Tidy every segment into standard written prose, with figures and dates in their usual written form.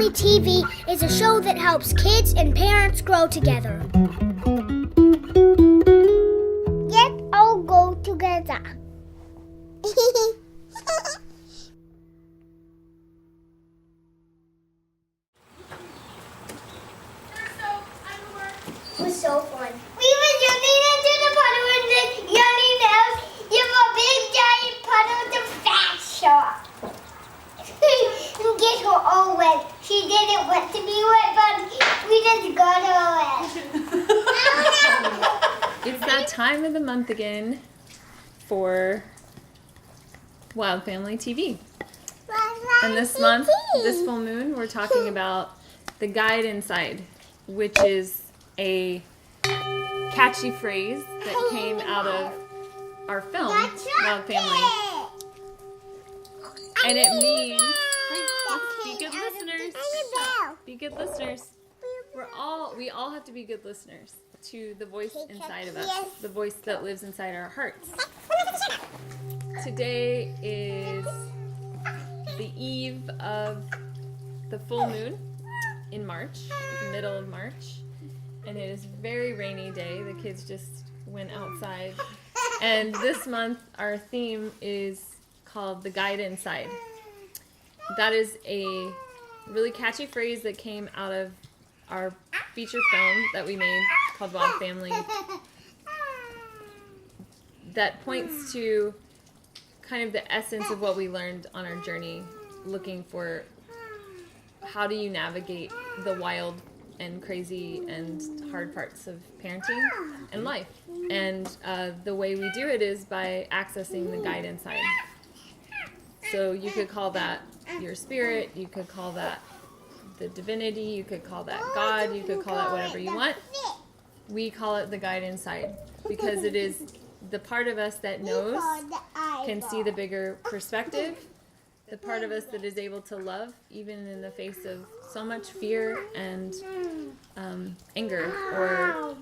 Family TV is a show that helps kids and parents grow together. Let's all go together. It was so fun. We were running into the puddle and then running out in a big giant puddle to fat shop. And get her all wet. She didn't want to be wet, but we just got her wet. It's that time of the month again for Wild Family TV. And this month, this full moon, we're talking about the guide inside, which is a catchy phrase that came out of our film, Wild Family. And it means, be good listeners. Be good listeners. We all have to be good listeners to the voice inside of us, the voice that lives inside our hearts. Today is the eve of the full moon in March, the middle of March. And it is a very rainy day. The kids just went outside. And this month, our theme is called The Guide Inside. That is a really catchy phrase that came out of our feature film that we made called Wild Family. That points to kind of the essence of what we learned on our journey, looking for how do you navigate the wild and crazy and hard parts of parenting and life. And the way we do it is by accessing the guide inside. So you could call that your spirit, you could call that the divinity, you could call that God, you could call that whatever you want. We call it the guide inside because it is the part of us that knows, can see the bigger perspective, the part of us that is able to love even in the face of so much fear and anger or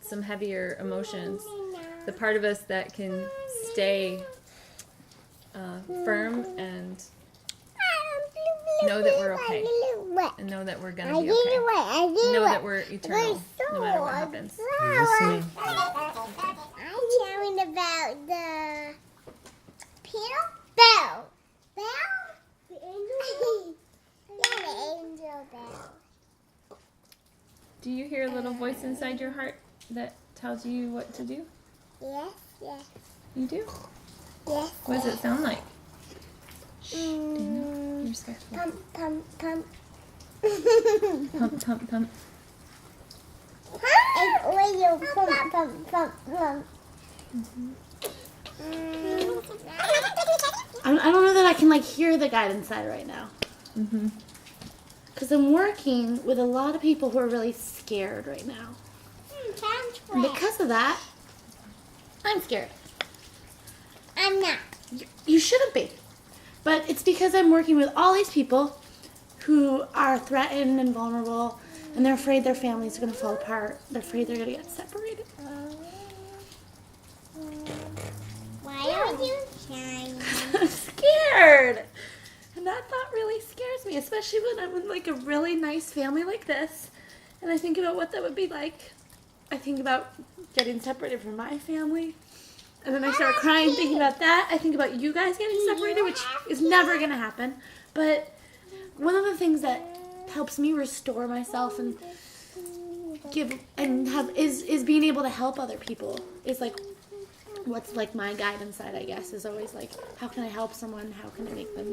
some heavier emotions. The part of us that can stay firm and know that we're okay. And know that we're going to be okay. Know that we're eternal no matter what happens. I'm telling about the piano bell. The angel bell. Do you hear a little voice inside your heart that tells you what to do? Yes. You do? Yes. What does it sound like? Shh, Dana, be respectful. Pump. Pump. And oil. Pump. I don't know that I can hear the guide inside right now. Because I'm working with a lot of people who are really scared right now. And because of that, I'm scared. I'm not. You shouldn't be. But it's because I'm working with all these people who are threatened and vulnerable, and they're afraid their families are going to fall apart. They're afraid they're going to get separated. Why are you trying? I'm scared. And that thought really scares me, especially when I'm in a really nice family like this. And I think about what that would be like. I think about getting separated from my family. And then I start crying thinking about that. I think about you guys getting separated, which is never going to happen. But one of the things that helps me restore myself and is being able to help other people. Is what's my guide inside, I guess, is always how can I help someone? How can I make them,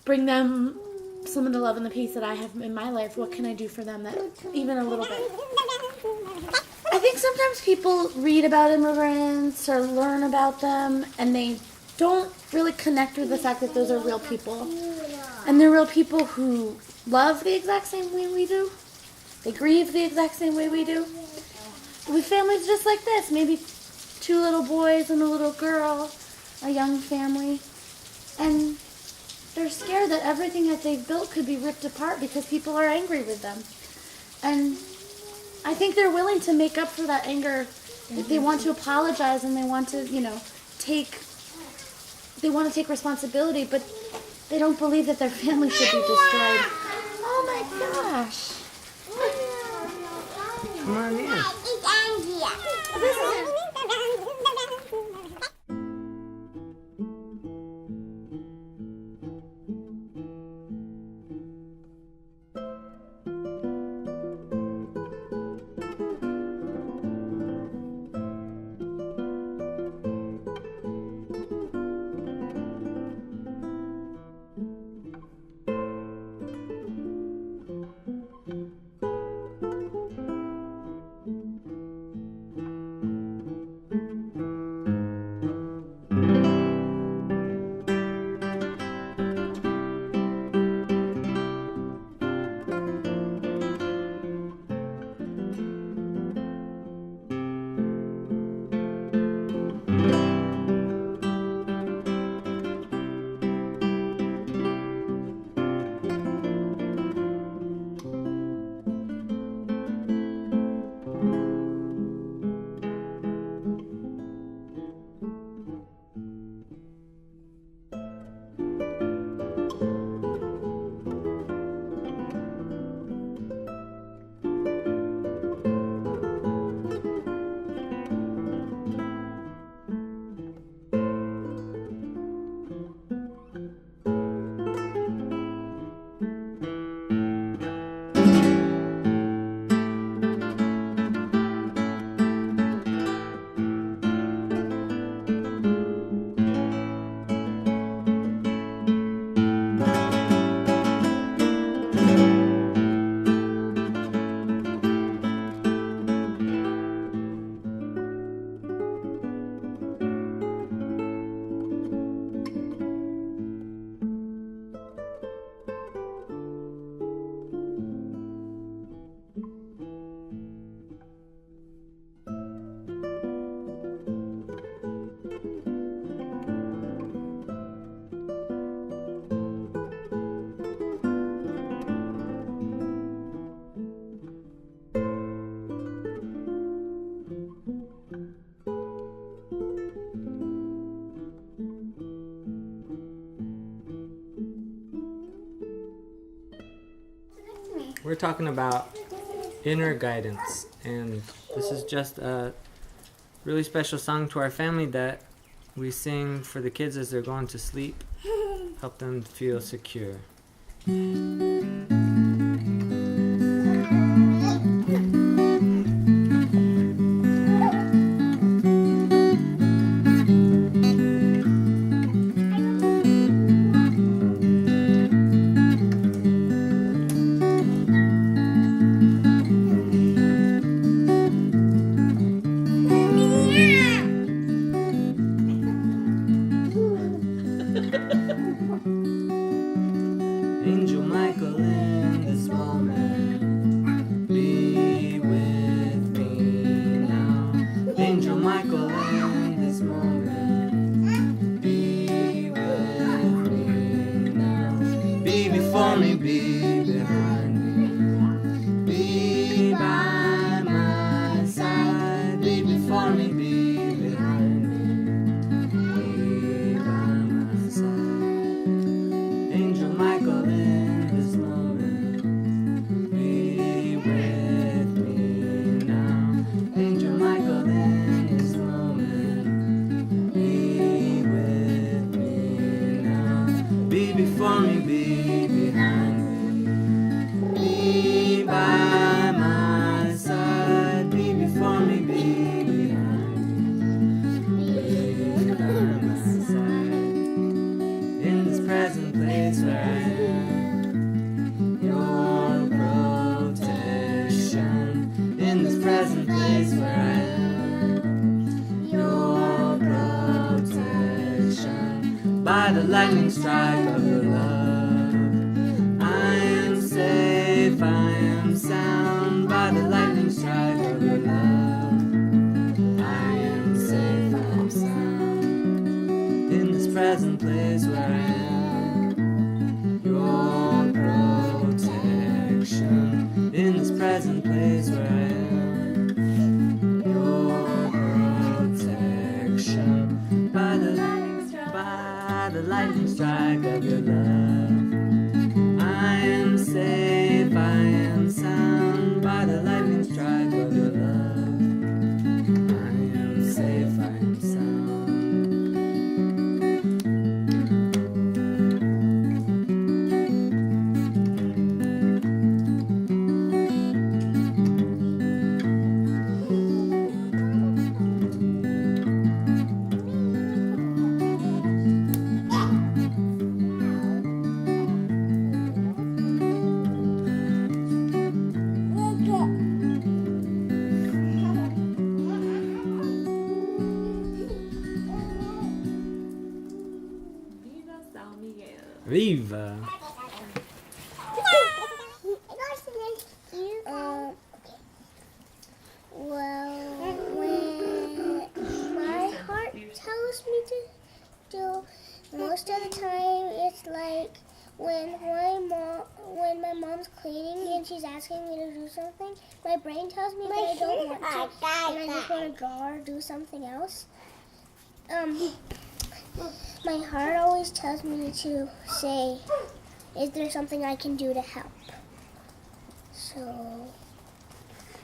bring them some of the love and the peace that I have in my life? What can I do for them that even a little bit? I think sometimes people read about immigrants or learn about them and they don't really connect with the fact that those are real people. And they're real people who love the exact same way we do. They grieve the exact same way we do. With families just like this, maybe 2 little boys and a little girl, a young family. And they're scared that everything that they've built could be ripped apart because people are angry with them. And I think they're willing to make up for that anger if they want to apologize and they want to, take responsibility, but they don't believe that their family should be destroyed. gosh. Come on in. We're talking about inner guidance, and this is just a really special song to our family that we sing for the kids as they're going to sleep, help them feel secure. Angel Michael, in this moment, be with me now. Angel Michael, in this moment, be with me now. Be before me, be behind me, be by my side. Be before me, be behind me, be by my side. Angel Michael, in this moment, be with me now. Angel Michael, in this moment, be with me now. Be before me, be behind me, be by my side. Be before me, be behind me, be by my side. In this present place where I am, your protection. In this present place where I am, your protection. By the lightning strike of your love, I am safe, I am sound. By the lightning strike of your love, I am safe, I am sound. In this present place where I am, your protection. In this present place where I am, your protection. By the lightning strike of your love, I am safe, I am Viva. Well, when my heart tells me to do, most of the time it's like when my mom's cleaning and she's asking me to do something, my brain tells me that I don't want to, and I just want to draw or do something else. My heart always tells me to say, is there something I can do to help? So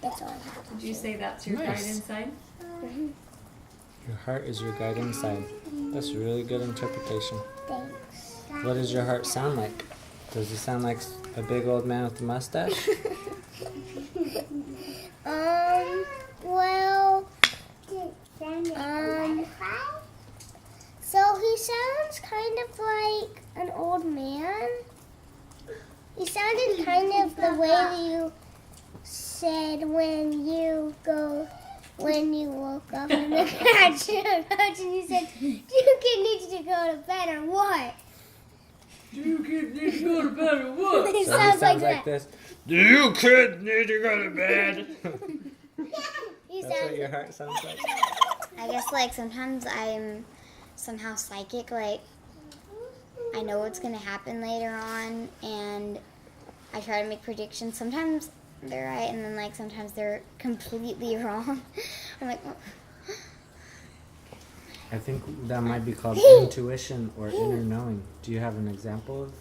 that's all I have to Did you say that's your Nice. guide inside? Your heart is your guiding side. That's a really good interpretation. Thanks. What does your heart sound like? Does it sound like a big old man with a mustache? Well, so he sounds kind of like an old man. He sounded kind of the way that you said when you woke up in the couch and you said, "You kid needs to go to bed," or what? You kid need to go to bed or what? He So he sounds like like that. this. Do you kids need to go to bed? He That's what sounds. your heart sounds like. I guess like sometimes I'm somehow psychic, like I know what's gonna happen later on and I try to make predictions. Sometimes they're right and then like sometimes they're completely wrong. I'm like, oh. I think that might be called intuition or inner knowing. Do you have an example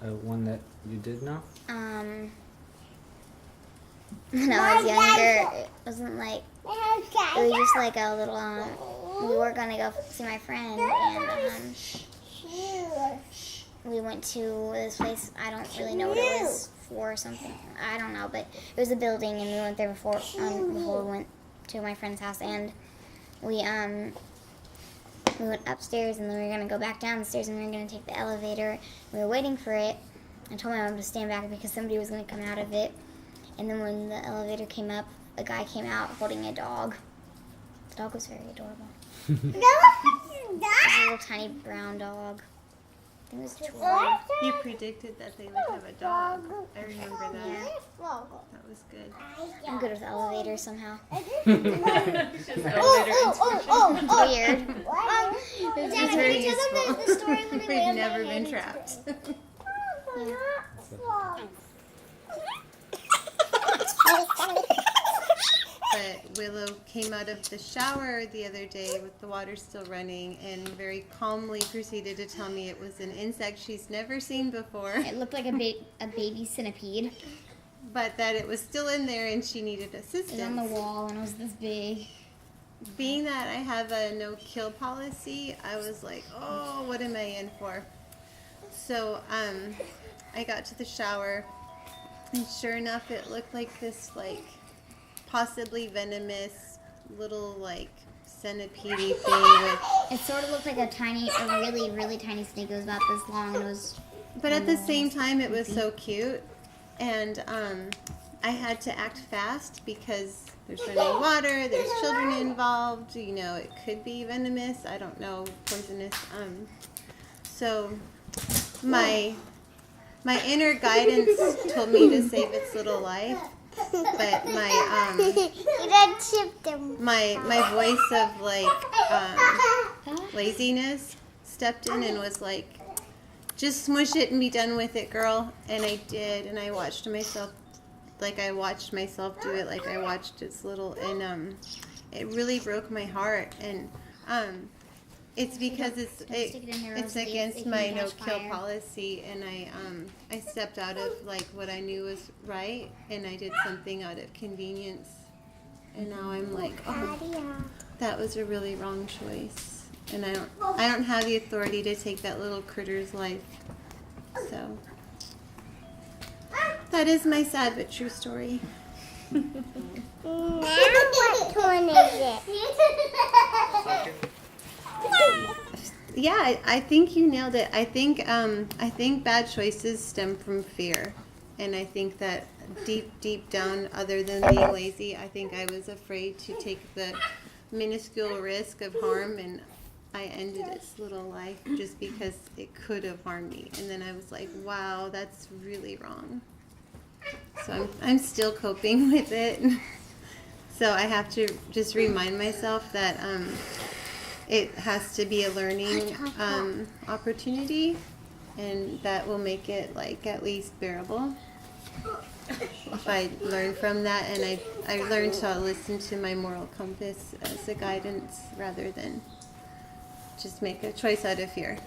of one that you did know? When I was younger, it wasn't like, it was just like a little, we were gonna go see my friend and we went to this place, I don't really know what it was for or something, I don't know, but it was a building and we went there before we went to my friend's house and we went upstairs and then we were gonna go back down the stairs and we were gonna take the elevator. We were waiting for it. I told my mom to stand back because somebody was gonna come out of it. And then when the elevator came up, a guy came out holding a dog. The dog was very adorable. It was a little tiny brown dog. I think it was a chihuahua. You predicted that they would have a dog. I remember that. Yeah. That was good. I'm good with elevators somehow. Just elevator Weird. It's very useful. The story when I We've landed never my been head trapped. But Willow came out of the shower the other day with the water still running and very calmly proceeded to tell me it was an insect she's never seen before, It looked like a baby centipede. but that it was still in there and she needed It was on the assistance. wall and it was this big. Being that I have a no-kill policy, I was like, oh, what am I in for? So I got to the shower, and sure enough, it looked like this, like, possibly venomous little, like, centipede thing with. It sort of looked like a really, really tiny snake. It was about this long and it was. But at the same time, it was so cute, and I had to act fast because there's running water, there's children involved, you know, it could be venomous, I don't know, poisonous. So my inner guidance told me to save its little life, but my voice of like laziness stepped in and was like, just smush it and be done with it, girl. And I did, and I watched myself do it, like I watched its little, and it really broke my heart. And it's because it's against my no-kill policy, and I stepped out of like what I knew was right, and I did something out of convenience, and now I'm like, oh, that was a really wrong choice, and I don't have the authority to take that little critter's life. So that is my sad but true story. What one is it? Yeah, I think you nailed it. I think bad choices stem from fear, and I think that deep down, other than being lazy, I think I was afraid to take the minuscule risk of harm, and I ended its little life just because it could have harmed me. And then I was like, wow, that's really wrong. So I'm still coping with it. So I have to just remind myself that it has to be a learning opportunity, and that will make it like at least bearable. If I learn from that, and I learned to listen to my moral compass as a guidance rather than just make a choice out of fear.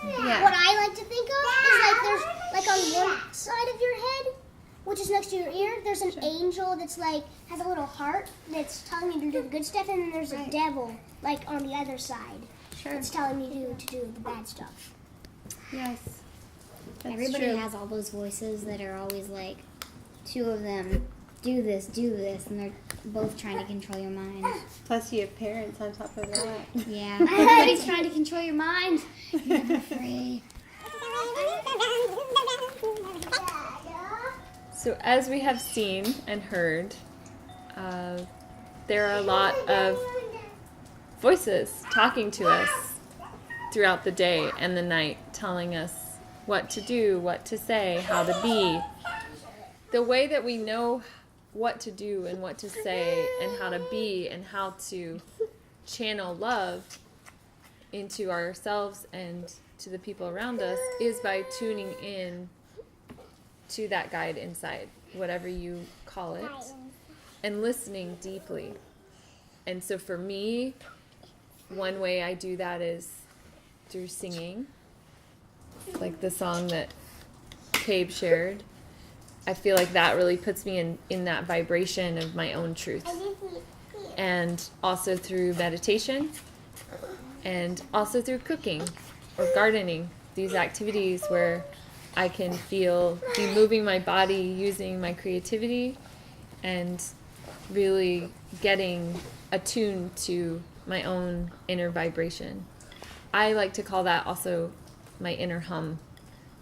Yeah. What I like to think of is like there's like on one side of your head, which is next to your ear, there's an angel that's like has a little heart that's telling you to do the good stuff, and then there's a devil like on the other side that's telling you to do the bad stuff. Yes. That's Everybody true. has all those voices that are always like, two of them, do this, and they're both trying to control your mind. Plus you have parents on top of that. Yeah. Everybody's trying to control your mind. You're never free. So as we have seen and heard, there are a lot of voices talking to us throughout the day and the night, telling us what to do, what to say, how to be. The way that we know what to do and what to say and how to be and how to channel love into ourselves and to the people around us is by tuning in to that guide inside, whatever you call it, and listening deeply. And so for me, one way I do that is through singing, like the song that Cabe shared. I feel like that really puts me in that vibration of my own truth. And also through meditation, and also through cooking or gardening, these activities where I can be moving my body, using my creativity, and really getting attuned to my own inner vibration. I like to call that also my inner hum.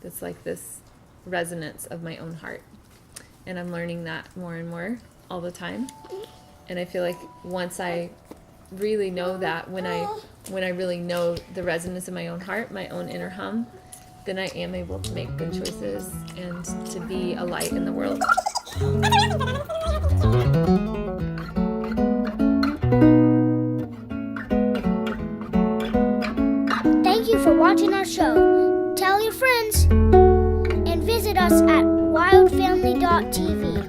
That's like this resonance of my own heart. And I'm learning that more and more all the time. And I feel like once I really know that, when I really know the resonance of my own heart, my own inner hum, then I am able to make good choices and to be a light in the world. Thank you for watching our show. Tell your friends and visit us at wildfamily.tv.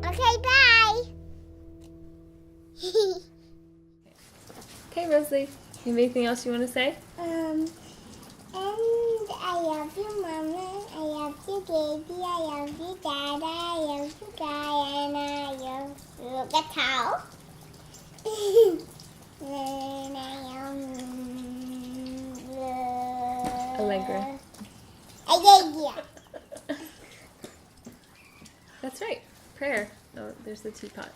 Okay, bye. Okay, Rosalie, you have anything else you want to say? And I love you, Mama. I love you, baby. I love you, Dada. I love you, Guy. And I love you, Gatal. And I love Allegra. Allegra. That's right. Prayer. Oh, there's the teapot.